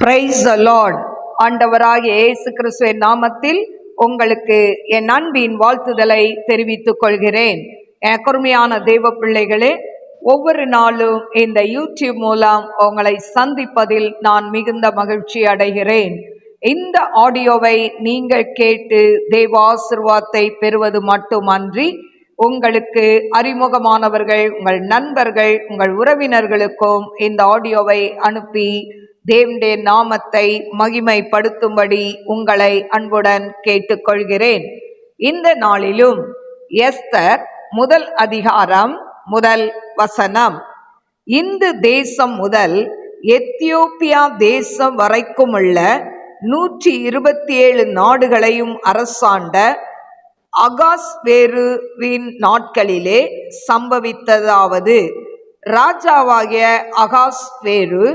Praise the Lord. ஆண்டவராகிய இயேசு கிறிஸ்துவின் நாமத்தில் உங்களுக்கு என் அன்பின் வாழ்த்துதலை தெரிவித்துக் கொள்கிறேன். அருமையான தேவ பிள்ளைகளே, ஒவ்வொரு நாளும் இந்த யூடியூப் மூலம் உங்களை சந்திப்பதில் நான் மிகுந்த மகிழ்ச்சி அடைகிறேன். இந்த ஆடியோவை நீங்கள் கேட்டு தேவ ஆசீர்வாதத்தை பெறுவது மட்டுமன்றி, உங்களுக்கு அறிமுகமானவர்கள், உங்கள் நண்பர்கள், உங்கள் உறவினர்களுக்கும் இந்த ஆடியோவை அனுப்பி தேவனுடைய நாமத்தை மகிமைப்படுத்தும்படி உங்களை அன்புடன் கேட்டுக்கொள்கிறேன். இந்த நாளிலும் எஸ்தர் முதல் அதிகாரம் முதல் வசனம். இந்து தேசம் முதல் எத்தியோப்பியா தேசம் வரைக்கும் உள்ள 127 நாடுகளையும் அரசாண்ட அகாஸ்வேருவின் நாட்களிலே சம்பவித்ததாவது, ராஜாவாகிய அகாஸ்வேரு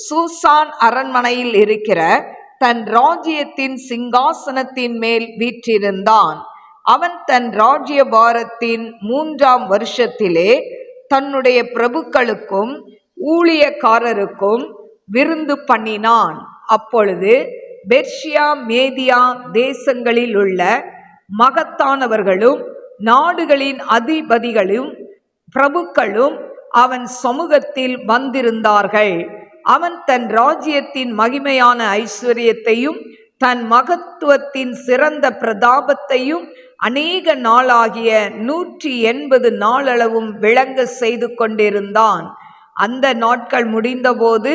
சூசான் அரண்மனையில் இருக்கிற தன் ராஜ்யத்தின் சிங்காசனத்தின் மேல் வீற்றிருந்தான். அவன் தன் ராஜ்யபாரத்தின் 3ஆம் வருஷத்திலே தன்னுடைய பிரபுக்களுக்கும் ஊழியக்காரருக்கும் விருந்து பண்ணினான். அப்பொழுது பெர்ஷியா மேதியா தேசங்களில் உள்ள மகத்தானவர்களும் நாடுகளின் அதிபதிகளும் பிரபுக்களும் அவன் சமூகத்தில் வந்திருந்தார்கள். அவன் தன் ராஜ்யத்தின் மகிமையான ஐஸ்வர்யத்தையும் தன் மகத்துவத்தின் சிறந்த பிரதாபத்தையும் அநேக நாளாகிய 180 நாளளவும் விளங்க செய்து கொண்டிருந்தான். அந்த நாட்கள் முடிந்தபோது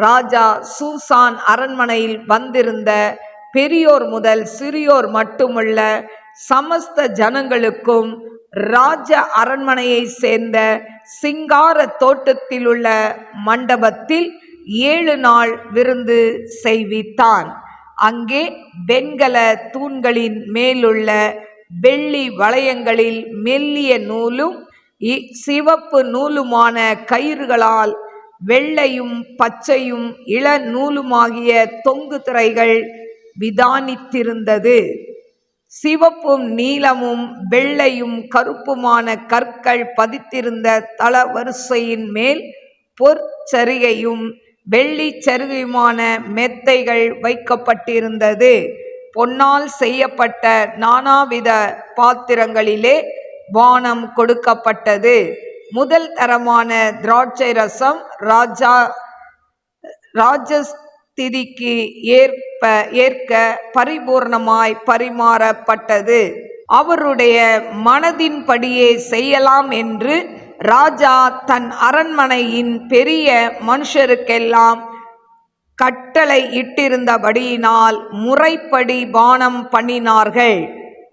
ராஜா சூசான் அரண்மனையில் வந்திருந்த பெரியோர் முதல் சிறியோர் மட்டுமல்ல சமஸ்த ஜனங்களுக்கும் ராஜ அரண்மனையை சேர்ந்த சிங்கார தோட்டத்தில் உள்ள மண்டபத்தில் 7 நாள் விருந்து செய்வித்தான். அங்கே வெண்கல தூண்களின் மேலுள்ள வெள்ளி வளையங்களில் மெல்லிய நூலும் சிவப்பு நூலுமான கயிறுகளால் வெள்ளையும் பச்சையும் இள நூலுமாகிய தொங்கு திரைகள் விதானித்திருந்தது. சிவப்பும் நீலமும் வெள்ளையும் கருப்புமான கற்கள் பதித்திருந்த தள வரிசையின் மேல் பொற்சரிகையும் வெள்ளி சருகையுமான மெத்தைகள் வைக்கப்பட்டிருந்தது. பொன்னால் செய்யப்பட்ட நானாவித பாத்திரங்களிலே பானம் கொடுக்கப்பட்டது. முதல் தரமான திராட்சை ரசம் ராஜஸ்திதிக்கு ஏற்க பரிபூர்ணமாய் பரிமாறப்பட்டது. அவருடைய மனதின்படியே செய்யலாம் என்று ராஜா தன் அரண்மனையின் பெரிய மனுஷருக்கெல்லாம் கட்டளை இட்டிருந்தபடியினால் முறைப்படி பானம் பண்ணினார்கள்.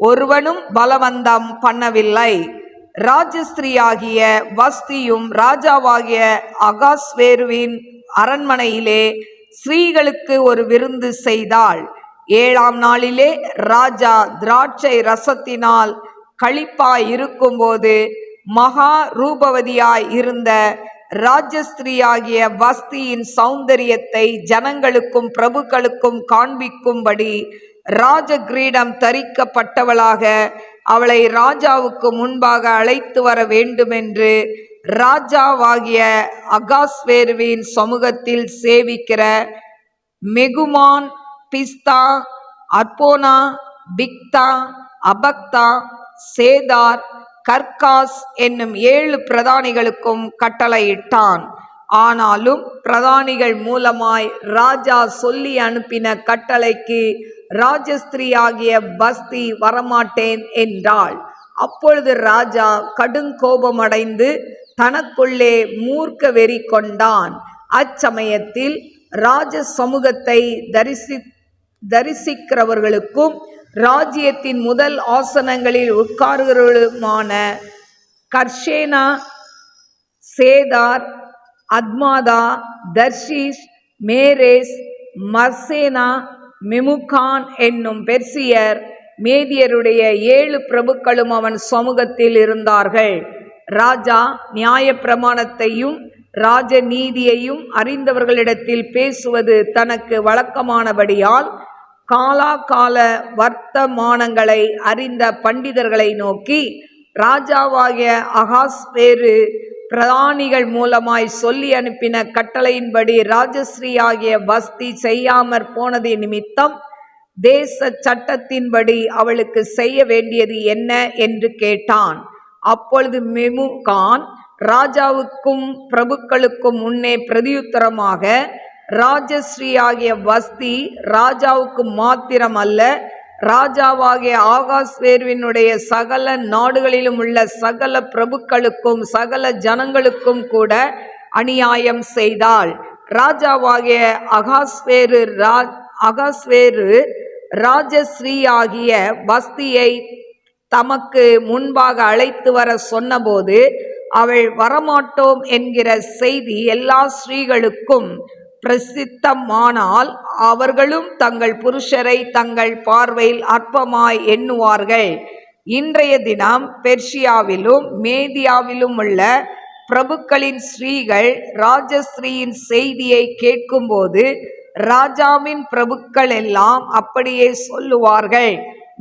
ஒருவனும் பலவந்தம் பண்ணவில்லை. ராஜஸ்திரியாகிய வஸ்தியும் ராஜாவாகிய அகாஸ்வேருவின் அரண்மனையிலே ஸ்திரீகளுக்கு ஒரு விருந்து செய்தாள். 7ஆம் நாளிலே ராஜா திராட்சை ரசத்தினால் களிப்பாய் இருக்கும்போது மகா ரூபவதியாய் இருந்த ராஜஸ்திரியாகிய வஸ்தியின் சௌந்தரியத்தை ஜனங்களுக்கும் பிரபுக்களுக்கும் காண்பிக்கும்படி ராஜ கிரீடம் தரிக்கப்பட்டவளாக அவளை ராஜாவுக்கு முன்பாக அழைத்து வர வேண்டுமென்று ராஜாவாகிய அகாஸ்வேருவின் சமூகத்தில் சேவிக்கிற மெகுமான், பிஸ்தா, அர்போனா, பிக்தா, அபக்தா, சேதார், கர்காஸ் என்னும் 7 பிரதானிகளுக்கும் கட்டளையிட்டான். ஆனாலும் பிரதானிகள் மூலமாய் ராஜா சொல்லி அனுப்பின கட்டளைக்கு ராஜஸ்திரியாகிய பஸ்தி வரமாட்டேன் என்றாள். அப்பொழுது ராஜா கடுங்கோபமடைந்து தனக்குள்ளே மூர்க்க வெறி கொண்டான். அச்சமயத்தில் ராஜ சமூகத்தை தரிசிக்கிறவர்களுக்கும் ராஜ்யத்தின் முதல் ஆசனங்களில் உட்கார்கிறவர்களுமான Carshena, Zethar, Admatha, Tarshish, Mary's, Marsena, மெமுகான் என்னும் பெர்சியர் மேதியருடைய 7 பிரபுக்களும் அவன் சமூகத்தில் இருந்தார்கள். ராஜா நியாய பிரமாணத்தையும் ராஜ நீதியையும் அறிந்தவர்களிடத்தில் பேசுவது தனக்கு வழக்கமானபடியால் காலாகால வர்த்தமானங்களை அறிந்த பண்டிதர்களை நோக்கி, ராஜாவாகிய அகாஸ்வேரு பிரதானிகள் மூலமாய் சொல்லி அனுப்பின கட்டளையின்படி ராஜஸ்ரீ ஆகிய வஸ்தி செய்யாமற் போனது நிமித்தம் தேச சட்டத்தின்படி அவளுக்கு செய்ய வேண்டியது என்ன என்று கேட்டான். அப்பொழுது மெமுகான் ராஜாவுக்கும் பிரபுக்களுக்கும் முன்னே பிரதியுத்தரமாக, ராஜஸ்ரீ ஆகிய வஸ்தி ராஜாவுக்கு மாத்திரம் அல்ல, ராஜாவாகிய ஆகாஸ்வேருவினுடைய சகல நாடுகளிலும் உள்ள சகல பிரபுக்களுக்கும் சகல ஜனங்களுக்கும் கூட அநியாயம் செய்தாள். ராஜாவாகிய அகாஸ்வேரு ராஜஸ்ரீ ஆகிய வஸ்தியை தமக்கு முன்பாக அழைத்து வர சொன்னபோது, அவள் வரமாட்டோம் என்கிற செய்தி எல்லா ஸ்ரீகளுக்கும் பிரசித்தமானால் அவர்களும் தங்கள் புருஷரை தங்கள் பார்வையில் அற்பமாய் எண்ணுவார்கள். இன்றைய தினம் பெர்ஷியாவிலும் மேதியாவிலும் உள்ள பிரபுக்களின் ஸ்ரீகள் ராஜஸ்ரீயின் செய்தியை கேட்கும்போது ராஜாவின் பிரபுக்கள் எல்லாம் அப்படியே சொல்லுவார்கள்.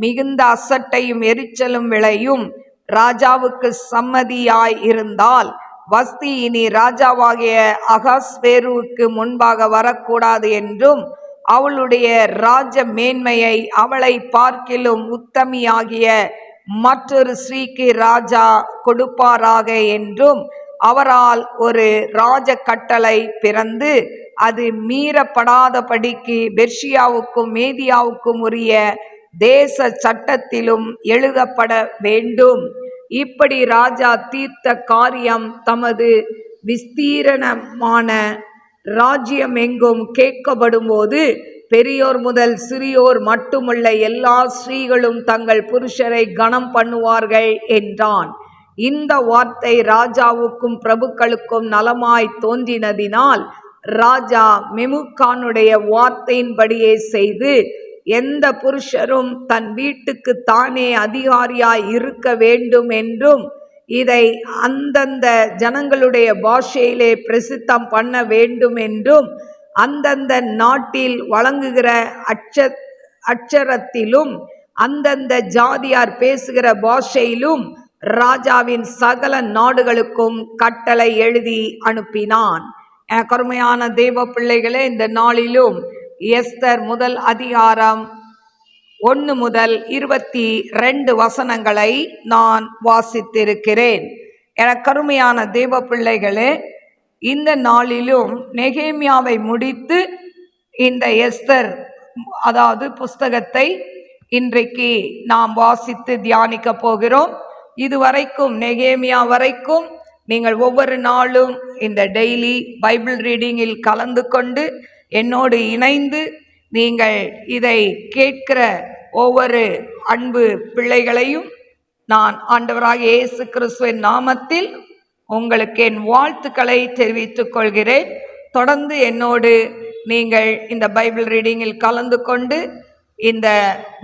மிகுந்த அசட்டையும் எரிச்சலும் விளையும். ராஜாவுக்கு சம்மதியாய் இருந்தால் வஸ்தி இனி ராஜாவாகிய அகாஸ்வேருவுக்கு முன்பாக வரக்கூடாது என்றும், அவளுடைய ராஜ மேன்மையை அவளை பார்க்கிலும் உத்தமியாகிய மற்றொரு ஸ்ரீக்கு ராஜா கொடுப்பாராக என்றும், அவரால் ஒரு ராஜ கட்டளை பிறந்து அது மீறப்படாதபடிக்கு பெர்ஷியாவுக்கும் மேதியாவுக்கும் உரிய தேச சட்டத்திலும் எழுதப்பட வேண்டும். இப்படி ராஜா தீர்த்த காரியம் தமது விஸ்தீரணமான ராஜ்யம் எங்கும் கேட்கப்படும்போது பெரியோர் முதல் சிறியோர் மட்டுமுள்ள எல்லா ஸ்ரீகளும் தங்கள் புருஷரை கனம் பண்ணுவார்கள் என்றான். இந்த வார்த்தை ராஜாவுக்கும் பிரபுக்களுக்கும் நலமாய் தோன்றினதினால் ராஜா மெமுகானுடைய வார்த்தையின்படியே செய்து, எந்த புருஷரும் தன் வீட்டுக்கு தானே அதிகாரியாய் இருக்க வேண்டும் என்றும், இதை அந்தந்த ஜனங்களுடைய பாஷையிலே பிரசித்தம் பண்ண வேண்டும் என்றும், அந்தந்த நாட்டில் வழங்குகிற அட்சரத்திலும் அந்தந்த ஜாதியார் பேசுகிற பாஷையிலும் ராஜாவின் சகல நாடுகளுக்கும் கட்டளை எழுதி அனுப்பினான். கருமையான தேவ பிள்ளைகளே, இந்த நாளிலும் எஸ்தர் முதல் அதிகாரம் 1 முதல் 22 வசனங்களை நான் வாசித்திருக்கிறேன். கருமையான தேவ பிள்ளைகளே, இந்த நாளிலும் நெகேமியாவை முடித்து இந்த எஸ்தர் புஸ்தகத்தை இன்றைக்கு நாம் வாசித்து தியானிக்க போகிறோம். இதுவரைக்கும் நெகேமியா வரைக்கும் நீங்கள் ஒவ்வொரு நாளும் இந்த டெய்லி பைபிள் ரீடிங்கில் கலந்து கொண்டு என்னோடு இணைந்து நீங்கள் இதை கேட்கிற ஒவ்வொரு அன்பு பிள்ளைகளையும் நான் ஆண்டவராகிய இயேசு கிறிஸ்துவின் நாமத்தில் உங்களுக்கு என் வாழ்த்துக்களை தெரிவித்துக் கொள்கிறேன். தொடர்ந்து என்னோடு நீங்கள் இந்த பைபிள் ரீடிங்கில் கலந்து கொண்டு இந்த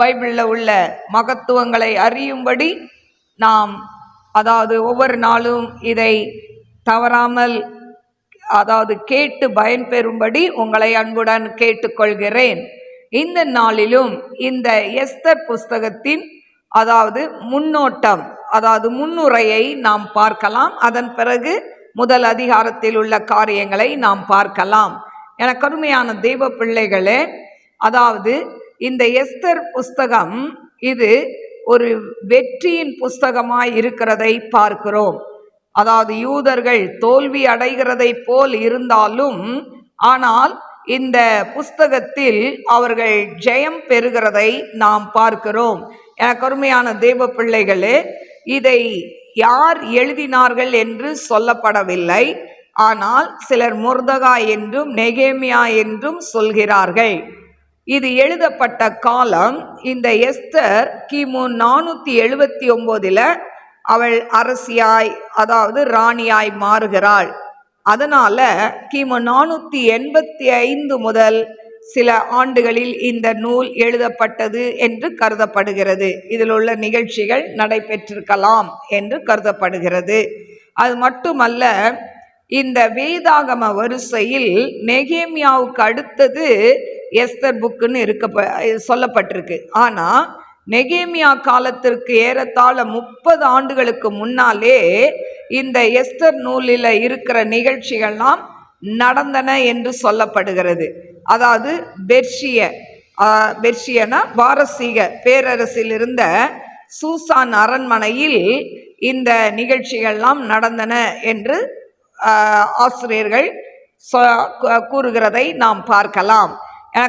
பைபிளில் உள்ள மகத்துவங்களை அறியும்படி நாம் ஒவ்வொரு நாளும் இதை தவறாமல் கேட்டு பயன்பெறும்படி உங்களை அன்புடன் கேட்டுக்கொள்கிறேன். இந்த நாளிலும் இந்த எஸ்தர் புஸ்தகத்தின் முன்னோட்டம் முன்னுரையை நாம் பார்க்கலாம். அதன் பிறகு முதல் அதிகாரத்தில் உள்ள காரியங்களை நாம் பார்க்கலாம். எனக்கு அருமையான தெய்வ பிள்ளைகளே, இந்த எஸ்தர் புஸ்தகம் இது ஒரு வெற்றியின் புஸ்தகமாய் இருக்கிறதை பார்க்கிறோம். யூதர்கள் தோல்வி அடைகிறதை போல் இருந்தாலும், ஆனால் இந்த புஸ்தகத்தில் அவர்கள் ஜெயம் பெறுகிறதை நாம் பார்க்கிறோம். எனக்கு அருமையான தேவ பிள்ளைகளே, இதை யார் எழுதினார்கள் என்று சொல்லப்படவில்லை. ஆனால் சிலர் மொர்தகா என்றும் நெகேமியா என்றும் சொல்கிறார்கள். இது எழுதப்பட்ட காலம் இந்த எஸ்தர் கிமு 479 அவள் அரசியாய் ராணியாய் மாறுகிறாள். அதனால கிமு 485 முதல் சில ஆண்டுகளில் இந்த நூல் எழுதப்பட்டது என்று கருதப்படுகிறது. இதில் உள்ள நிகழ்ச்சிகள் நடைபெற்றிருக்கலாம் என்று கருதப்படுகிறது. அது மட்டுமல்ல, இந்த வேதாகம வரிசையில் நெகேமியாவுக்கு அடுத்தது எஸ்தர் புக்குன்னு சொல்லப்பட்டிருக்கு. ஆனால் நெகேமியா காலத்திற்கு ஏறத்தாழ 30 ஆண்டுகளுக்கு முன்னாலே இந்த எஸ்தர் நூலில் இருக்கிற நிகழ்ச்சிகள்லாம் நடந்தன என்று சொல்லப்படுகிறது. அதாவது பெர்ஷியனா பாரசீக பேரரசில் இருந்த சூசான் அரண்மனையில் இந்த நிகழ்ச்சிகள்லாம் நடந்தன என்று ஆசிரியர்கள் கூறுகிறதை நாம் பார்க்கலாம்.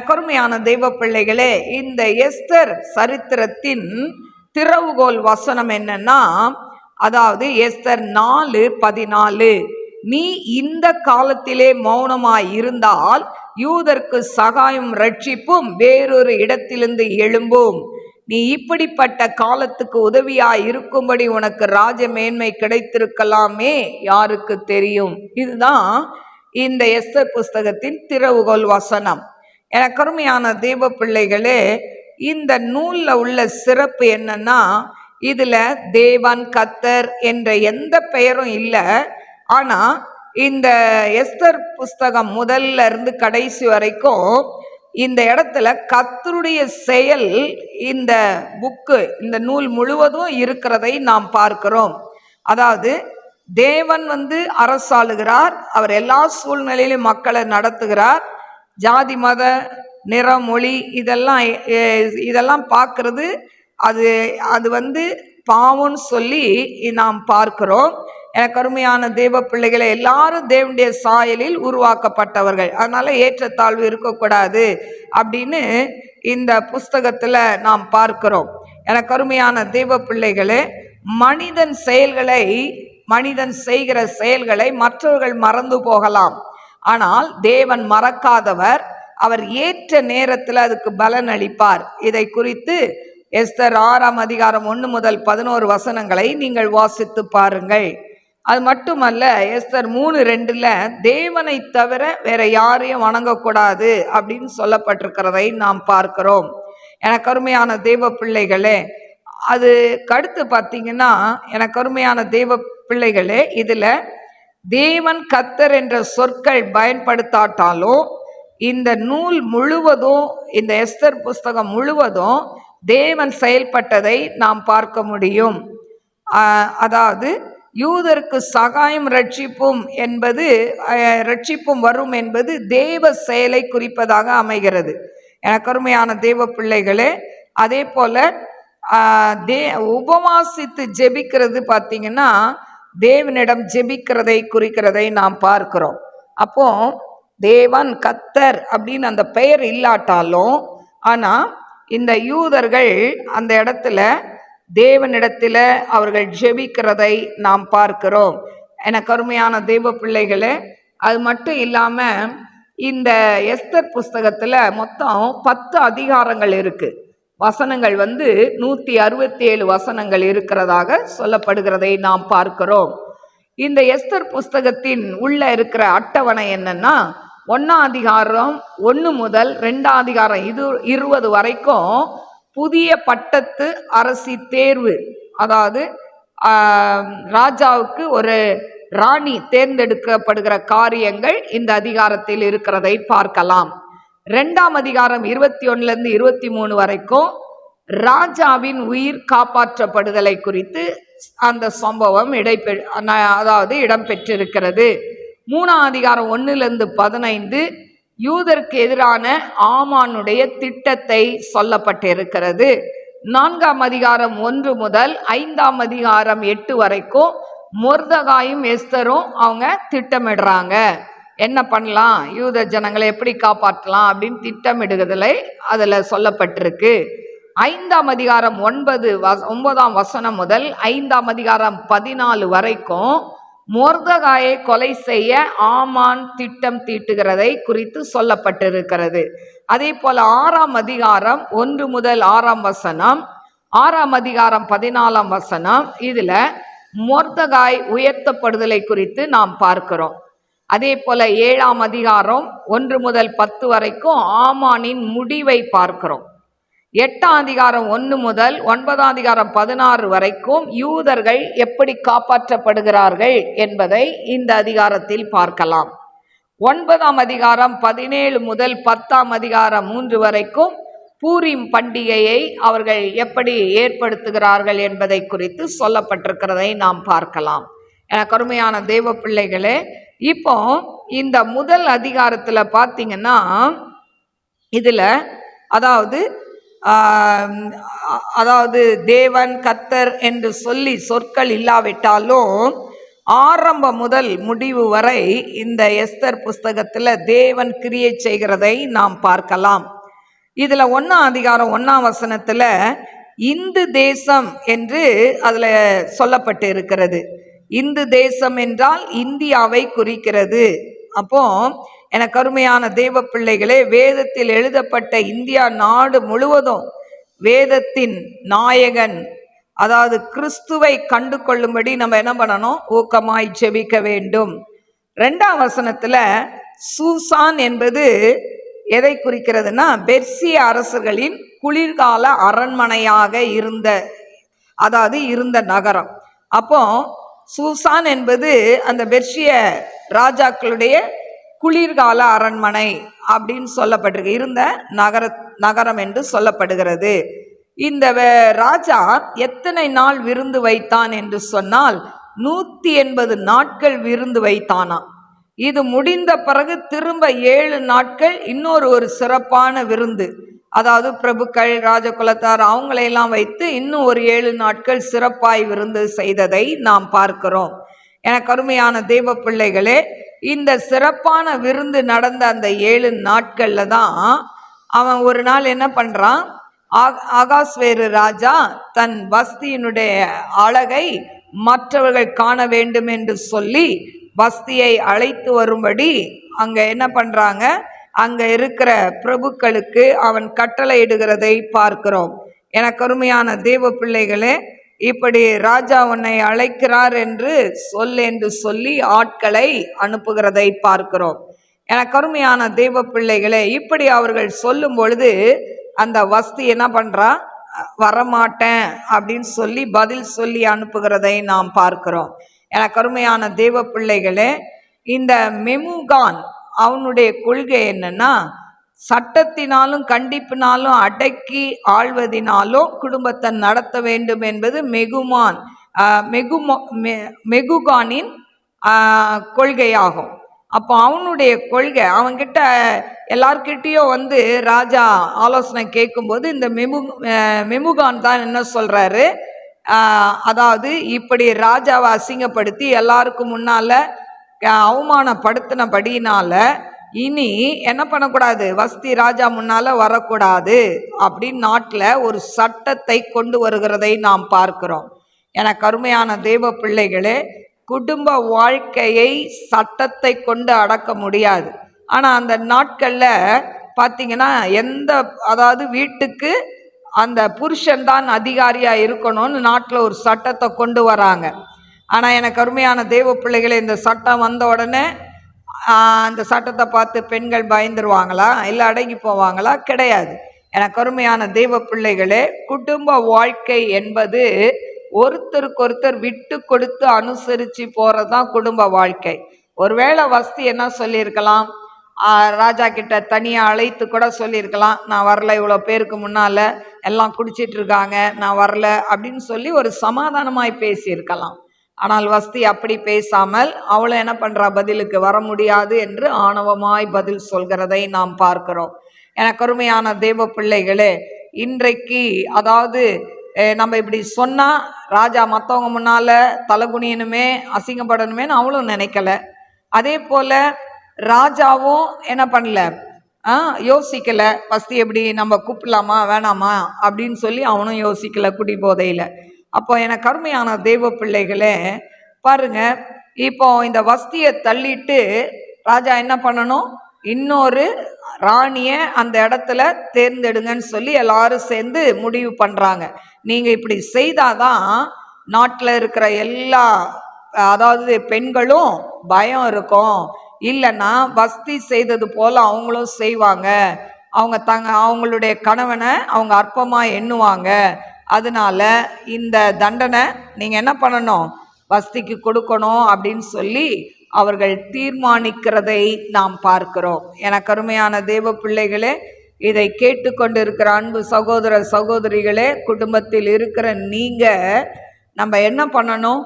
கருமையான தெய்வ பிள்ளைகளே, இந்த எஸ்தர் சரித்திரத்தின் திறவுகோல் வசனம் என்னன்னா, அதாவது எஸ்தர் 4:14, நீ இந்த காலத்திலே மௌனமாய் இருந்தால் யூதருக்கு சகாயம் ரட்சிப்பும் வேறொரு இடத்திலிருந்து எழும்பும். நீ இப்படிப்பட்ட காலத்துக்கு உதவியாய் இருக்கும்படி உனக்கு ராஜ மேன்மை கிடைத்திருக்கலாமே, யாருக்கு தெரியும். இதுதான் இந்த எஸ்தர் புஸ்தகத்தின் திறவுகோல் வசனம். கருமையான தெய்வ பிள்ளைகளே, இந்த நூலில் உள்ள சிறப்பு என்னன்னா, இதில் தேவன் கர்த்தர் என்ற எந்த பெயரும் இல்லை. ஆனால் இந்த எஸ்தர் புஸ்தகம் முதல்ல இருந்து கடைசி வரைக்கும் இந்த இடத்துல கர்த்தருடைய செயல் இந்த இந்த நூல் முழுவதும் இருக்கிறதை நாம் பார்க்கிறோம். அதாவது தேவன் அரசாளுகிறார், அவர் எல்லா சூழ்நிலையிலும் மக்களை நடத்துகிறார். ஜாதி மத நிற மொழி இதெல்லாம் பார்க்கறது அது பாவம்னு சொல்லி நாம் பார்க்கிறோம். கருமையான தேவ பிள்ளைகளை, எல்லாரும் தேவனுடைய சாயலில் உருவாக்கப்பட்டவர்கள், அதனால ஏற்றத்தாழ்வு இருக்கக்கூடாது அப்படின்னு இந்த புஸ்தகத்துல நாம் பார்க்கிறோம். கருமையான தேவ பிள்ளைகளே, மனிதன் செய்கிற செயல்களை மற்றவர்கள் மறந்து போகலாம். ஆனால் தேவன் மறக்காதவர், அவர் ஏற்ற நேரத்தில் அதுக்கு பலன் அளிப்பார். இதை குறித்து எஸ்தர் 6:1 முதல் 11 வசனங்களை நீங்கள் வாசித்து பாருங்கள். அது மட்டுமல்ல, எஸ்தர் 3:2 தேவனை தவிர வேற யாரையும் வணங்கக்கூடாது அப்படின்னு சொல்லப்பட்டிருக்கிறதை நாம் பார்க்கிறோம். கருமையான தெய்வ பிள்ளைகளே, அது கடுத்து பார்த்தீங்கன்னா, கருமையான தெய்வ பிள்ளைகளே, இதுல தேவன் கர்த்தர் என்ற சொற்கள் பயன்படுத்தாட்டாலும் இந்த நூல் முழுவதும், இந்த எஸ்தர் புஸ்தகம் முழுவதும் தேவன் செயல்பட்டதை நாம் பார்க்க முடியும். அதாவது யூதருக்கு சகாயம் ரட்சிப்பும் வரும் என்பது தேவ செயலை குறிப்பதாக அமைகிறது. கருமையான தேவ பிள்ளைகளே, அதே போல உபவாசித்து ஜெபிக்கிறது பார்த்தீங்கன்னா தேவனிடம் ஜெபிக்கிறதை குறிக்கிறதை நாம் பார்க்கிறோம். அப்போ தேவன் கர்த்தர் அப்படின்னு அந்த பெயர் இல்லாட்டாலும், ஆனா இந்த யூதர்கள் அந்த இடத்துல தேவனிடத்துல அவர்கள் ஜெபிக்கிறதை நாம் பார்க்கிறோம். கருமையான தெய்வ பிள்ளைகளே, அது மட்டும் இல்லாம இந்த எஸ்தர் புஸ்தகத்துல மொத்தம் 10 அதிகாரங்கள் இருக்கு. வசனங்கள் 167 வசனங்கள் இருக்கிறதாக சொல்லப்படுகிறதை நாம் பார்க்கிறோம். இந்த எஸ்தர் புஸ்தகத்தின் உள்ள இருக்கிற அட்டவணை என்னன்னா, 1ஆம் அதிகாரம் 1 முதல் 2ஆம் அதிகாரம் 20 வரைக்கும் புதிய பட்டத்து அரசி தேர்வு, அதாவது ராஜாவுக்கு ஒரு ராணி தேர்ந்தெடுக்கப்படுகிற காரியங்கள் இந்த அதிகாரத்தில் இருக்கிறதை பார்க்கலாம். 2ஆம் அதிகாரம் 21 23 வரைக்கும் ராஜாவின் உயிர் காப்பாற்றப்படுதலை குறித்து அந்த சம்பவம் இடம்பெற்றிருக்கிறது. 3ஆம் அதிகாரம் 1 15 யூதருக்கு எதிரான ஆமானுடைய திட்டத்தை சொல்லப்பட்டிருக்கிறது. 4ஆம் அதிகாரம் 1 முதல் 5ஆம் அதிகாரம் 8 வரைக்கும் மொர்தகாயும் எஸ்தரும் அவங்க திட்டமிடுறாங்க. என்ன பண்ணலாம், யூத ஜனங்களை எப்படி காப்பாற்றலாம் அப்படின்னு திட்டமிடுதலை அதுல சொல்லப்பட்டிருக்கு. 5ஆம் அதிகாரம் 9ஆம் வசனம் முதல் 5ஆம் அதிகாரம் 14 வரைக்கும் மொர்தகாயை கொலை செய்ய ஆமான் திட்டம் தீட்டுகிறதை குறித்து சொல்லப்பட்டிருக்கிறது. அதே போல 6ஆம் அதிகாரம் 1 முதல் 6ஆம் வசனம், 6ஆம் அதிகாரம் 14ஆம் வசனம், இதுல மொர்தகாய் உயர்த்தப்படுதலை குறித்து நாம் பார்க்கிறோம். அதே போல 7ஆம் அதிகாரம் 1 முதல் 10 வரைக்கும் ஆமானின் முடிவை பார்க்கிறோம். 8ஆம் அதிகாரம் 1 முதல் 9ஆம் அதிகாரம் 16 வரைக்கும் யூதர்கள் எப்படி காப்பாற்றப்படுகிறார்கள் என்பதை இந்த அதிகாரத்தில் பார்க்கலாம். 9ஆம் அதிகாரம் 17 முதல் 10ஆம் அதிகாரம் 3 வரைக்கும் பூரீம் பண்டிகையை அவர்கள் எப்படி ஏற்படுத்துகிறார்கள் என்பதை குறித்து சொல்லப்பட்டிருக்கிறதை நாம் பார்க்கலாம். எனக்கு அருமையான தேவ பிள்ளைகளே, இப்போ இந்த முதல் அதிகாரத்தில் பார்த்தீங்கன்னா இதில் அதாவது தேவன் கர்த்தர் என்று சொல்லி சொற்கள் இல்லாவிட்டாலும் ஆரம்பம் முதல் முடிவு வரை இந்த எஸ்தர் புஸ்தகத்தில் தேவன் கிரியை செய்கிறதை நாம் பார்க்கலாம். இதில் 1ஆம் அதிகாரம் 1ஆம் வசனத்தில் இந்து தேசம் என்று அதில் சொல்லப்பட்டு இருக்கிறது. இந்து தேசம் என்றால் இந்தியாவை குறிக்கிறது. அப்போ எனக்கு அருமையான தேவ பிள்ளைகளே, வேதத்தில் எழுதப்பட்ட இந்தியா நாடு முழுவதும் வேதத்தின் நாயகன் அதாவது கிறிஸ்துவை கண்டு கொள்ளும்படி நம்ம என்ன பண்ணணும்? ஊக்கமாய் ஜெபிக்க வேண்டும். 2ஆம் வசனத்துல சூசான் என்பது எதை குறிக்கிறதுனா பெர்சிய அரசர்களின் குளிர்கால அரண்மனையாக இருந்த நகரம். அப்போ சூசான் என்பது அந்த பெர்சிய ராஜாக்களுடைய குளிர்கால அரண்மனை அப்படின்னு சொல்லப்பட்டிருக்கு, இருந்த நகரம் என்று சொல்லப்படுகிறது. இந்த ராஜா எத்தனை நாள் விருந்து வைத்தான் என்று சொன்னால் 180 நாட்கள் விருந்து வைத்தானாம். இது முடிந்த பிறகு திரும்ப 7 நாட்கள் ஒரு சிறப்பான விருந்து, அதாவது பிரபுக்கள் ராஜகுலத்தார் அவங்களையெல்லாம் வைத்து இன்னும் ஒரு 7 நாட்கள் சிறப்பாய் விருந்து செய்ததை நாம் பார்க்கிறோம். எனக்கு அருமையான தேவ பிள்ளைகளே, இந்த சிறப்பான விருந்து நடந்த அந்த 7 நாட்கள்ல தான் அவன் ஒரு நாள் என்ன பண்றான், அகாஸ்வேரு ராஜா தன் வஸ்தியினுடைய அழகை மற்றவர்கள் காண வேண்டும் என்று சொல்லி வஸ்தியை அழைத்து வரும்படி அங்க என்ன பண்றாங்க, அங்க இருக்கிற பிரபுக்களுக்கு அவன் கட்டளை இடுகிறதை பார்க்கிறோம். எனக்கு அருமையான தேவ பிள்ளைகளே, இப்படி ராஜா உன்னை அழைக்கிறார் என்று சொல்லி ஆட்களை அனுப்புகிறதை பார்க்கிறோம். எனக்கு அருமையான தேவ பிள்ளைகளே, இப்படி அவர்கள் சொல்லும் பொழுது அந்த வஸ்தி என்ன பண்றா, வரமாட்டேன் அப்படின்னு சொல்லி பதில் சொல்லி அனுப்புகிறதை நாம் பார்க்கிறோம். எனக்கு அருமையான தேவ பிள்ளைகளே, இந்த மெமுகான் அவனுடைய கொள்கை என்னன்னா, சட்டத்தினாலும் கண்டிப்பினாலும் அடக்கி ஆள்வதினாலும் குடும்பத்தை நடத்த வேண்டும் என்பது மெகுகானின் கொள்கையாகும். அப்போ அவனுடைய கொள்கை, அவன்கிட்ட எல்லார்கிட்டையும் ராஜா ஆலோசனை கேட்கும்போது இந்த மெமுகான் தான் என்ன சொல்றாரு, அதாவது இப்படி ராஜாவை அசிங்கப்படுத்தி எல்லாருக்கும் முன்னால அவமானப்படுத்தினபடினால இனி என்ன பண்ணக்கூடாது, வஸ்தி ராஜா முன்னால வரக்கூடாது அப்படின்னு நாட்டில் ஒரு சட்டத்தை கொண்டு வருகிறதை நாம் பார்க்கிறோம். எனக்கு அருமையான தேவ பிள்ளைகளே, குடும்ப வாழ்க்கையை சட்டத்தை கொண்டு அடக்க முடியாது. ஆனால் அந்த நாட்களில் பார்த்தீங்கன்னா அதாவது வீட்டுக்கு அந்த புருஷன் தான் அதிகாரியாக இருக்கணும்னு நாட்டில் ஒரு சட்டத்தை கொண்டு வராங்க. ஆனால் எனக்கு அருமையான தேவ பிள்ளைகளே, இந்த சட்டம் வந்த உடனே அந்த சட்டத்தை பார்த்து பெண்கள் பயந்துருவாங்களா, இல்லை அடங்கி போவாங்களா? கிடையாது. எனக்கு அருமையான தேவ பிள்ளைகளே, குடும்ப வாழ்க்கை என்பது ஒருத்தருக்கொருத்தர் விட்டு கொடுத்து அனுசரித்து போகிறது தான் குடும்ப வாழ்க்கை. ஒருவேளை வஸ்தி என்ன சொல்லியிருக்கலாம், ராஜா கிட்ட தனியாக அழைத்து கூட சொல்லியிருக்கலாம், நான் வரல, இவ்வளோ பேருக்கு முன்னால் எல்லாம் குடிச்சிட்டு இருக்காங்க, நான் வரல அப்படின்னு சொல்லி ஒரு சமாதானமாய் பேசியிருக்கலாம். ஆனால் வஸ்தி அப்படி பேசாமல் அவளை என்ன பண்றா, பதிலுக்கு வர முடியாது என்று ஆணவமாய் பதில் சொல்கிறதை நாம் பார்க்கிறோம். எனக்கு அருமையான தேவ பிள்ளைகளே, இன்றைக்கு அதாவது நம்ம இப்படி சொன்னா ராஜா மற்றவங்க முன்னால தலகுனியனுமே அசிங்கப்படணுமேனு அவளும் நினைக்கல. அதே போல ராஜாவும் என்ன பண்ணல, யோசிக்கல, வஸ்தி எப்படி நம்ம கூப்பிடலாமா வேணாமா அப்படின்னு சொல்லி அவனும் யோசிக்கல குடி போதையில். அப்போ எனக்கு அருமையான தேவ பிள்ளைகளே பாருங்க, இப்போ இந்த வஸ்தியை தள்ளிட்டு ராஜா என்ன பண்ணணும், இன்னொரு ராணியை அந்த இடத்துல தேர்ந்தெடுங்கன்னு சொல்லி எல்லாரும் சேர்ந்து முடிவு பண்ணுறாங்க. நீங்கள் இப்படி செய்தாதான் நாட்டில் இருக்கிற எல்லா அதாவது பெண்களும் பயம் இருக்கும், இல்லைன்னா வஸ்தி செய்தது போல் அவங்களும் செய்வாங்க, அவங்களுடைய கணவனை அவங்க அற்பமாக எண்ணுவாங்க, அதனால இந்த தண்டனை நீங்கள் என்ன பண்ணணும், வஸ்திக்கு கொடுக்கணும் அப்படின்னு சொல்லி அவர்கள் தீர்மானிக்கிறதை நாம் பார்க்கிறோம். எனக்கு அருமையான தேவ பிள்ளைகளே, இதை கேட்டுக்கொண்டு இருக்கிற அன்பு சகோதர சகோதரிகளே, குடும்பத்தில் இருக்கிற நீங்க நம்ம என்ன பண்ணணும்?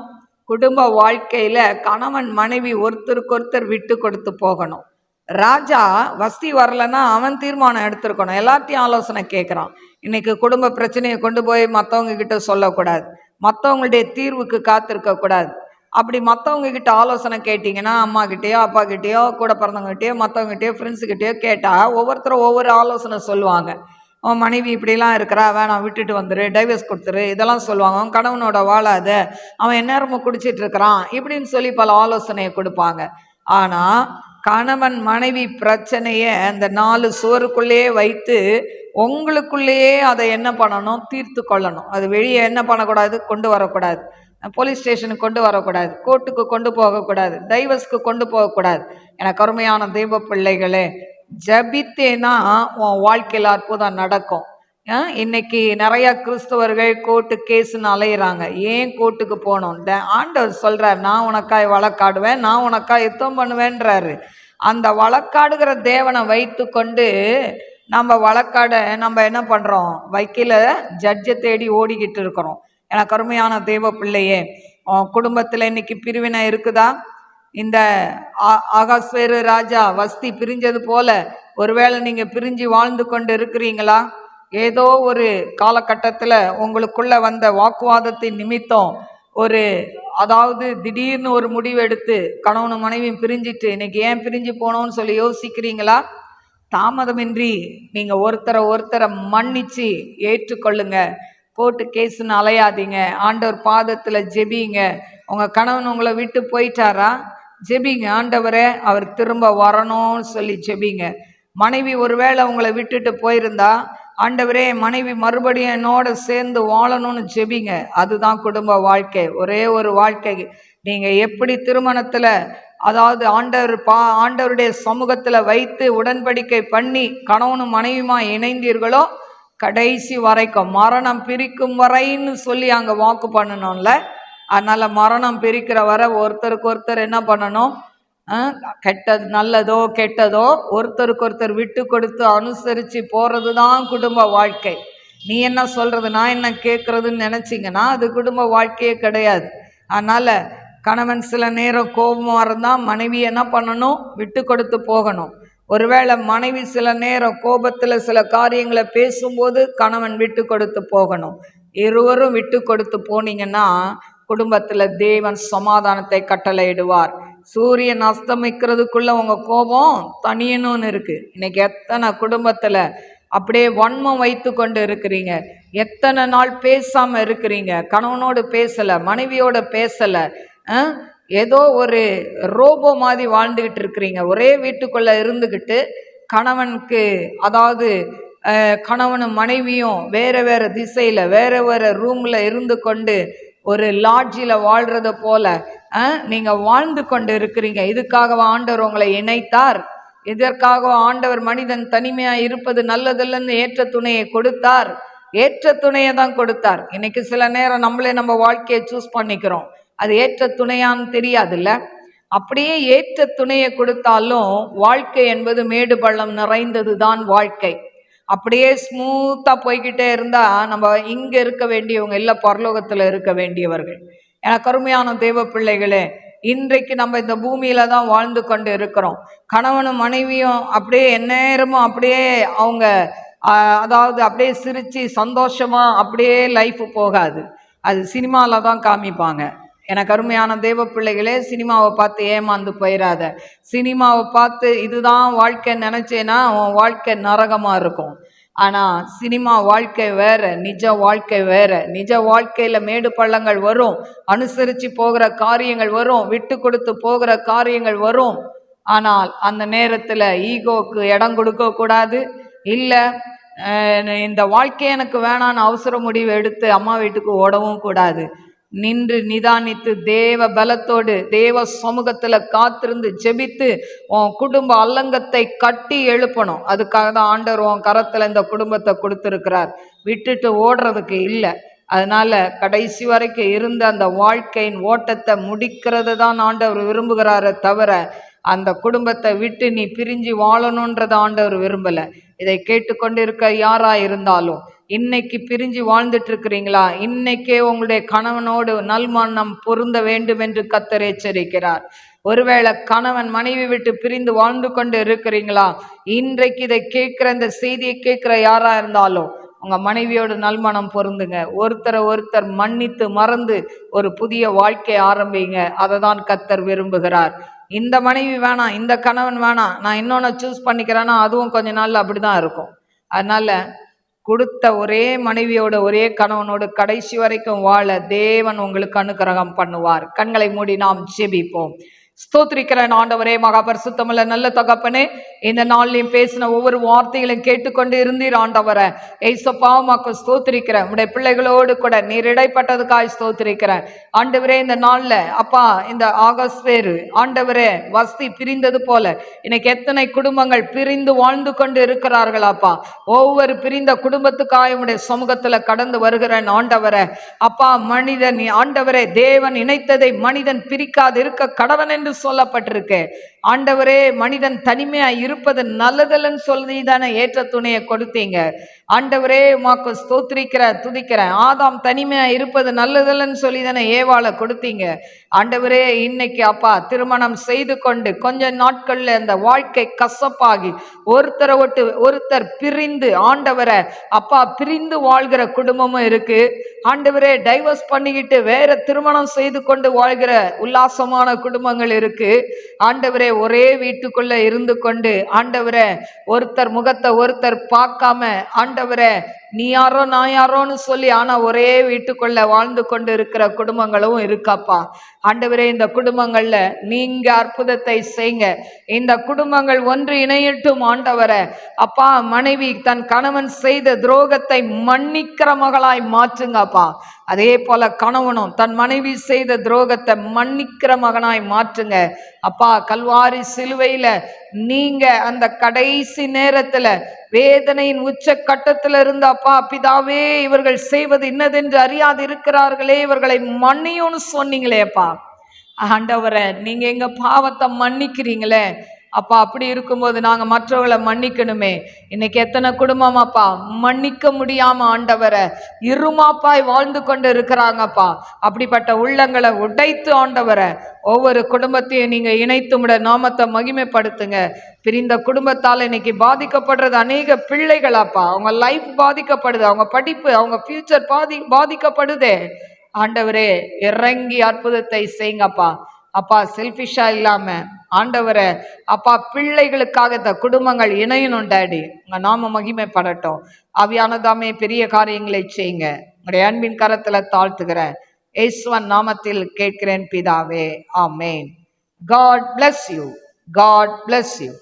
குடும்ப வாழ்க்கையில கணவன் மனைவி ஒருத்தருக்கு ஒருத்தர் விட்டு கொடுத்து போகணும். ராஜா வஸ்தி வரலன்னா அவன் தீர்மானம் எடுத்திருக்கணும். எல்லாத்தையும் ஆலோசனை கேட்குறான். இன்னைக்கு குடும்ப பிரச்சனையை கொண்டு போய் மற்றவங்க கிட்ட சொல்லக்கூடாது, மற்றவங்களுடைய தீர்வுக்கு காத்திருக்க கூடாது. அப்படி மற்றவங்க கிட்ட ஆலோசனை கேட்டிங்கன்னா, அம்மா கிட்டேயோ அப்பா கிட்டேயோ கூட பிறந்தவங்ககிட்டயோ மற்றவங்ககிட்டயோ ஃப்ரெண்ட்ஸுக்கிட்டேயோ கேட்டால் ஒவ்வொருத்தரும் ஒவ்வொரு ஆலோசனை சொல்லுவாங்க. அவன் மனைவி இப்படிலாம் இருக்கிறா, வேணாம் விட்டுட்டு வந்துரு, டைவர்ஸ் கொடுத்துரு, இதெல்லாம் சொல்லுவாங்க. அவன் கணவனோட வாழாத, அவன் எந்நேரமும் குடிச்சிட்டு இருக்கிறான் இப்படின்னு சொல்லி பல ஆலோசனையை கொடுப்பாங்க. ஆனால் கணவன் மனைவி பிரச்சனையை அந்த 4 சுவருக்குள்ளேயே வைத்து உங்களுக்குள்ளேயே அதை என்ன பண்ணணும்? தீர்த்து கொள்ளணும். அது வெளியே என்ன பண்ணக்கூடாது? கொண்டு வரக்கூடாது. போலீஸ் ஸ்டேஷனுக்கு கொண்டு வரக்கூடாது, கோர்ட்டுக்கு கொண்டு போகக்கூடாது, டைவர்ஸ்க்கு கொண்டு போகக்கூடாது. எனக்கு அருமையான தெய்வ பிள்ளைகளே, ஜபித்தேனா உன் வாழ்க்கையில் அற்புதம் நடக்கும். இன்னைக்கு நிறைய கிறிஸ்தவர்கள் கோர்ட்டு கேஸ்ன்னு அலையிறாங்க. ஏன் கோர்ட்டுக்கு போகணும்? ஆண்டவர் சொல்றார், நான் உனக்காய் வழக்காடுவேன், நான் உனக்காய் யுத்தம் பண்ணுவேன்றாரு. அந்த வழக்காடுகிற தேவனை வைத்து கொண்டு நம்ம வழக்காட நம்ம என்ன பண்றோம்? வைக்கல ஜட்ஜை தேடி ஓடிக்கிட்டு இருக்கிறோம். எனக்கு அருமையான தெய்வ பிள்ளையே, குடும்பத்தில் இன்னைக்கு பிரிவினை இருக்குதா? இந்த ஆகாஸ்வேரு ராஜா வஸ்தி பிரிஞ்சது போல ஒருவேளை நீங்க பிரிஞ்சு வாழ்ந்து கொண்டு இருக்கிறீங்களா? ஏதோ ஒரு காலகட்டத்தில் உங்களுக்குள்ள வந்த வாக்குவாதத்தின் நிமித்தம் அதாவது திடீர்னு ஒரு முடிவு எடுத்து கணவனும் மனைவியும் பிரிஞ்சிட்டு இன்னைக்கு ஏன் பிரிஞ்சு போனோம்னு சொல்லி யோசிக்கிறீங்களா? தாமதமின்றி நீங்க ஒருத்தரை மன்னிச்சு ஏற்றுக்கொள்ளுங்க. கோர்ட்டு கேஸ்ன்னு அலையாதீங்க. ஆண்டவர் பாதத்தில் ஜெபிங்க. உங்கள் கணவன் உங்களை விட்டு போயிட்டாரா? ஜெபிங்க, ஆண்டவரே அவர் திரும்ப வரணும்னு சொல்லி ஜெபிங்க. மனைவி ஒருவேளை உங்களை விட்டுட்டு போயிருந்தா, ஆண்டவரே மனைவி மறுபடியும் என்னோட சேர்ந்து வாழணும்னு ஜெபிங்க. அதுதான் குடும்ப வாழ்க்கை. ஒரே ஒரு வாழ்க்கை. நீங்கள் எப்படி திருமணத்தில் அதாவது ஆண்டவருடைய சமூகத்தில் வைத்து உடன்படிக்கை பண்ணி கணவனும் மனைவியுமா இணைந்தீர்களோ கடைசி வரைக்கும், மரணம் பிரிக்கும் வரைன்னு சொல்லி அங்கே வாக்கு பண்ணணும்ல. அதனால மரணம் பிரிக்கிற வரை ஒருத்தருக்கு ஒருத்தர் என்ன பண்ணணும்? கெட்டது நல்லதோ கெட்டதோ ஒருத்தருக்கு ஒருத்தர் விட்டு கொடுத்து அனுசரித்து போகிறது தான் குடும்ப வாழ்க்கை. நீ என்ன சொல்கிறது நான் என்ன கேட்குறதுன்னு நினச்சிங்கன்னா அது குடும்ப வாழ்க்கையே கிடையாது. அதனால் கணவன் சில நேரம் கோபமாக இருந்தால் மனைவி என்ன பண்ணணும்? விட்டு கொடுத்து போகணும். ஒருவேளை மனைவி சில நேரம் கோபத்தில் சில காரியங்களை பேசும்போது கணவன் விட்டு கொடுத்து போகணும். இருவரும் விட்டு கொடுத்து போனீங்கன்னா குடும்பத்தில் தேவன் சமாதானத்தை கட்டளையிடுவார். சூரியன் அஸ்தமிக்கிறதுக்குள்ள உங்க கோபம் தனியணும்னு இருக்கு. இன்னைக்கு எத்தனை குடும்பத்தில் அப்படியே வன்மம் வைத்து கொண்டு இருக்கிறீங்க? எத்தனை நாள் பேசாம இருக்கிறீங்க? கணவனோடு பேசலை, மனைவியோட பேசலை, ஏதோ ஒரு ரோபோ மாதிரி வாழ்ந்துக்கிட்டு இருக்கிறீங்க. ஒரே வீட்டுக்குள்ளே இருந்துக்கிட்டு கணவனுக்கு அதாவது கணவனும் மனைவியும் வேறு வேறு திசையில் வேறு வேறு ரூமில் இருந்து கொண்டு ஒரு லாட்ஜில் வாழ்கிறத போல நீங்கள் வாழ்ந்து கொண்டு இருக்கிறீங்க. இதுக்காக ஆண்டவர் உங்களை இணைத்தார். இதற்காக ஆண்டவர் மனிதன் தனிமையாக இருப்பது நல்லதில்லைன்னு ஏற்ற துணையை கொடுத்தார். ஏற்ற துணையை தான் கொடுத்தார். இன்னைக்கு சில நேரம் நம்மளே நம்ம வாழ்க்கையை சூஸ் பண்ணிக்கிறோம். அது ஏற்ற துணையான்னு தெரியாதுல்ல. அப்படியே ஏற்ற துணையை கொடுத்தாலும் வாழ்க்கை என்பது மேடு பள்ளம் நிறைந்தது தான் வாழ்க்கை. அப்படியே ஸ்மூத்தா போய்கிட்டே இருந்தா நம்ம இங்க இருக்க வேண்டியவங்க இல்லை, பரலோகத்துல இருக்க வேண்டியவர்கள். எனக்கு அருமையான தெய்வ பிள்ளைகளே, இன்றைக்கு நம்ம இந்த பூமியில தான் வாழ்ந்து கொண்டு இருக்கிறோம். கணவனும் மனைவியும் அப்படியே எந்நேரமும் அப்படியே அவங்க அதாவது அப்படியே சிரிச்சு சந்தோஷமா அப்படியே லைஃப் போகாது. அது சினிமாவில் தான் காமிப்பாங்க. எனக்கு அருமையான தெய்வ பிள்ளைகளே, சினிமாவை பார்த்து ஏமாந்து போயிடாத. சினிமாவை பார்த்து இதுதான் வாழ்க்கை நினைச்சேன்னா உன் வாழ்க்கை நரகமாக இருக்கும். ஆனால் சினிமா வாழ்க்கை வேற, நிஜ வாழ்க்கை வேற. நிஜ வாழ்க்கையில் மேடு பள்ளங்கள் வரும், அனுசரித்து போகிற காரியங்கள் வரும், விட்டு கொடுத்து போகிற காரியங்கள் வரும். ஆனால் அந்த நேரத்தில் ஈகோக்கு இடம் கொடுக்கக்கூடாது. இல்லை இந்த வாழ்க்கை எனக்கு வேணான்னு அவசர முடிவு எடுத்து அம்மா வீட்டுக்கு ஓடவும் கூடாது. நின்று நிதானித்து தேவ பலத்தோடு தேவ சமூகத்தில் காத்திருந்து ஜெபித்து உன் குடும்ப அல்லங்கத்தை கட்டி எழுப்பணும். அதுக்காக தான் ஆண்டவர் உன் கரத்தில் இந்த குடும்பத்தை கொடுத்துருக்கிறார், விட்டுட்டு ஓடுறதுக்கு இல்லை. அதனால கடைசி வரைக்கும் இருந்த அந்த வாழ்க்கையின் ஓட்டத்தை முடிக்கிறது தான் ஆண்டவர் விரும்புகிறாரே தவிர அந்த குடும்பத்தை விட்டு நீ பிரிஞ்சு வாழணுன்றத ஆண்டவர் விரும்பல. இதை கேட்டுக்கொண்டு இருக்க யாரா இருந்தாலும் இன்னைக்கு பிரிஞ்சு வாழ்ந்துட்டு இருக்கிறீங்களா? இன்னைக்கே உங்களுடைய கணவனோடு நல்மணம் பொருந்த வேண்டும் என்று கர்த்தர் எச்சரிக்கிறார். ஒருவேளை கணவன் மனைவி விட்டு பிரிந்து வாழ்ந்து கொண்டு இருக்கிறீங்களா? இன்றைக்கு இதை கேட்கிற, இந்த செய்தியை கேட்கிற யாரா இருந்தாலும் உங்க மனைவியோடு நல்மணம் பொருந்துங்க. ஒருத்தரை ஒருத்தர் மன்னித்து மறந்து ஒரு புதிய வாழ்க்கையை ஆரம்பிங்க. அதை தான் கர்த்தர் விரும்புகிறார். இந்த மனைவி வேணாம், இந்த கணவன் வேணாம், நான் இன்னொன்னு சூஸ் பண்ணிக்கிறேன்னா அதுவும் கொஞ்ச நாள் அப்படிதான் இருக்கும். அதனால கொடுத்த ஒரே மனைவியோட ஒரே கணவனோடு கடைசி வரைக்கும் வாழ தேவன் உங்களுக்கு அனுக்கிரகம் பண்ணுவார். கண்களை மூடி நாம் ஜெபிப்போம். ஸ்தோத்திரிக்கிறேன் ஆண்டவரே, மகா பரிசுத்தமுள்ள நல்ல தகப்பனே, இந்த நாளிலும் பேசின ஒவ்வொரு வார்த்தைகளையும் கேட்டுக்கொண்டு இருந்தீர் ஆண்டவரே. ஏசப்பா உமக்கு ஸ்தோத்திரிக்கிறேன். உடைய பிள்ளைகளோடு கூட நீர் இடைப்பட்டதுக்காய் ஸ்தோத்திரிக்கிறேன் ஆண்டவரே. இந்த நாள்ல அப்பா, இந்த ஆகஸ்ட் வேறு ஆண்டவரே வஸ்தி பிரிந்தது போல இன்னைக்கு எத்தனை குடும்பங்கள் பிரிந்து வாழ்ந்து கொண்டு இருக்கிறார்கள் அப்பா. ஒவ்வொரு பிரிந்த குடும்பத்துக்காய் உடைய சமூகத்துல கடந்து வருகிறேன் ஆண்டவரே. அப்பா, மனிதன் ஆண்டவரே தேவன் இணைத்ததை மனிதன் பிரிக்காது இருக்க கடவன் என்று சொல்லப்பட்டிருக்கு ஆண்டவரே. மனிதன் தனிமையா இருப்பது நல்லதல்லன்னு சொல்லி தானே ஏற்ற துணையை கொடுத்தீங்க ஆண்டவரே. உமக்கு ஸ்தோத்திரிக்கிற துதிக்கிறேன். ஆதாம் தனிமையா இருப்பது நல்லதல்லன்னு சொல்லி தானே ஏவாளை கொடுத்தீங்க ஆண்டவரே. இன்னைக்கு அப்பா திருமணம் செய்து கொண்டு கொஞ்ச நாட்கள்ல அந்த வாழ்க்கை கசப்பாகி ஒருத்தரை விட்டு ஒருத்தர் பிரிந்து ஆண்டவரை அப்பா பிரிந்து வாழ்கிற குடும்பமும் இருக்கு ஆண்டவரே. டைவர்ஸ் பண்ணிக்கிட்டு வேற திருமணம் செய்து கொண்டு வாழ்கிற உல்லாசமான குடும்பங்கள் இருக்கு ஆண்டவரே. ஒரே வீட்டுக்குள்ள இருந்து கொண்டு ஆண்டவரே ஒருத்தர் முகத்தை ஒருத்தர் பார்க்காம ஆண்டவரே நீ யாரோ நான் யாரோன்னு சொல்லி ஆனா ஒரே வீட்டுக்குள்ள வாழ்ந்து கொண்டு இருக்கிற குடும்பங்களும் இருக்காப்பா ஆண்டவரே. இந்த குடும்பங்கள்ல நீங்க அற்புதத்தை செய்யுங்க. இந்த குடும்பங்கள் ஒன்று இணையட்டும் ஆண்டவரே. அப்பா, மனைவி தன் கணவன் செய்த துரோகத்தை மன்னிக்கிற மகளாய் மாற்றுங்கப்பா. அதே போல கணவனும் தன் மனைவி செய்த துரோகத்தை மன்னிக்கிற மகனாய் மாற்றுங்க அப்பா. கல்வாரி சிலுவையில நீங்க அந்த கடைசி நேரத்துல வேதனையின் உச்ச கட்டத்துல இருந்து அப்பா பிதாவே இவர்கள் செய்வது இன்னதென்று அறியாது இருக்கிறார்களே, இவர்களை மன்னியும்னு சொன்னீங்களே அப்பா ஆண்டவரே. நீங்க எங்க பாவத்தை மன்னிக்கிறீங்களே அப்பா. அப்படி இருக்கும்போது நாங்க மற்றவர்களை மன்னிக்கணுமே. இன்னைக்கு எத்தனை குடும்பம் அப்பா மன்னிக்க முடியாம ஆண்டவரை இருமாப்பாய் வாழ்ந்து கொண்டு இருக்கிறாங்கப்பா. அப்படிப்பட்ட உள்ளங்களை உடைத்து ஆண்டவரை ஒவ்வொரு குடும்பத்தையும் நீங்க இணைத்து முட நாமத்தை மகிமைப்படுத்துங்க. பிரிந்த குடும்பத்தால் இன்னைக்கு பாதிக்கப்படுறது அநேக பிள்ளைகளாப்பா. அவங்க லைஃப் பாதிக்கப்படுது, அவங்க படிப்பு, அவங்க ஃபியூச்சர் பாதிக்கப்படுதே ஆண்டவரே. இறங்கி அற்புதத்தை செய்யுங்கப்பா அப்பா. செல்ஃபிஷா இல்லாம ஆண்டவரை அப்பா பிள்ளைகளுக்காக இந்த குடும்பங்கள் இணையணும் டாடி. உங்க நாம மகிமைப்படட்டும். ஆவியானதாமே பெரிய காரியங்களை செய்யுங்க. உங்களுடைய அன்பின் கரத்துல தாழ்த்துகிறேன். இயேசுவின் நாமத்தில் கேட்கிறேன் பிதாவே, ஆமென். God bless you. God bless you.